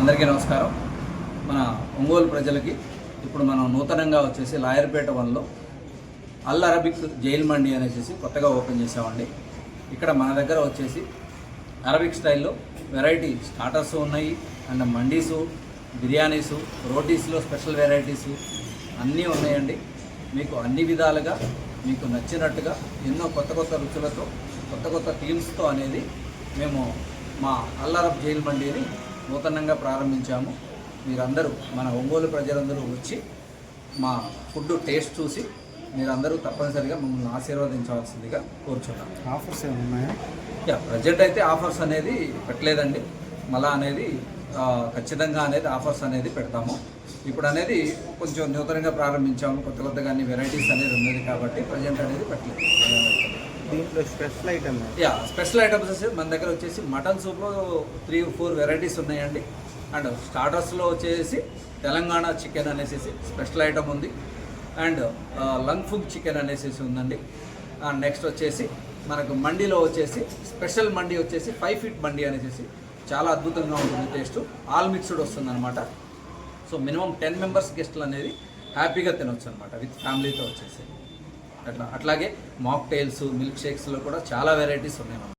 అందరికీ నమస్కారం. మన ఒంగోలు ప్రజలకి ఇప్పుడు మనం నూతనంగా వచ్చేసి లాయర్పేట 1లో అల్ అరబిక్ జైల్ మండి అనేసి కొత్తగా ఓపెన్ చేసామండి. ఇక్కడ మన దగ్గర వచ్చేసి అరబిక్ స్టైల్లో వెరైటీ స్టార్టర్స్ ఉన్నాయి అండ్ మండీసు, బిర్యానీసు, రోటీస్లో స్పెషల్ వెరైటీసు అన్నీ ఉన్నాయండి. మీకు అన్ని విధాలుగా మీకు నచ్చినట్టుగా ఎన్నో కొత్త కొత్త రుచులతో కొత్త కొత్త థీమ్స్తో అనేది మేము మా అల్ అరబ్ జైల్ మండీని నూతనంగా ప్రారంభించాము. మీరందరూ మన ఒంగోలు ప్రజలందరూ వచ్చి మా ఫుడ్ టేస్ట్ చూసి మీరందరూ తప్పనిసరిగా మమ్మల్ని ఆశీర్వదించవలసిందిగా కోరుచున్నాం. ఆఫర్స్ ఏమున్నాయా? ప్రజెంట్ అయితే ఆఫర్స్ అనేది పెట్టలేదండి. మళ్ళా అనేది ఖచ్చితంగా అనేది ఆఫర్స్ అనేది పెడతాము. ఇప్పుడు అనేది కొంచెం నూతనంగా ప్రారంభించాము, కొత్తగా అన్ని వెరైటీస్ అనేది ఉన్నది కాబట్టి ప్రజెంట్ అనేది పెట్టలేదు. దీంట్లో స్పెషల్ ఐటమ్ స్పెషల్ ఐటమ్స్ వచ్చేసి మన దగ్గర వచ్చేసి మటన్ సూప్లో 3-4 వెరైటీస్ ఉన్నాయండి. అండ్ స్టార్టర్స్లో వచ్చేసి తెలంగాణ చికెన్ అనేసి స్పెషల్ ఐటమ్ ఉంది. అండ్ లంగ్ ఫుగ్ చికెన్ అనేసి ఉందండి. అండ్ నెక్స్ట్ వచ్చేసి మనకు మండీలో వచ్చేసి స్పెషల్ మండీ వచ్చేసి 5 feet మండీ అనేసి చాలా అద్భుతంగా ఉంటుంది. టేస్ట్ ఆల్ మిక్స్డ్ వస్తుంది అనమాట. సో మినిమం 10 members గెస్ట్లు అనేది హ్యాపీగా తినొచ్చు అనమాట విత్ ఫ్యామిలీతో వచ్చేసి. అట్లాగే మాక్టైల్స్, మిల్క్ షేక్స్లో కూడా చాలా వెరైటీస్ ఉన్నాయి.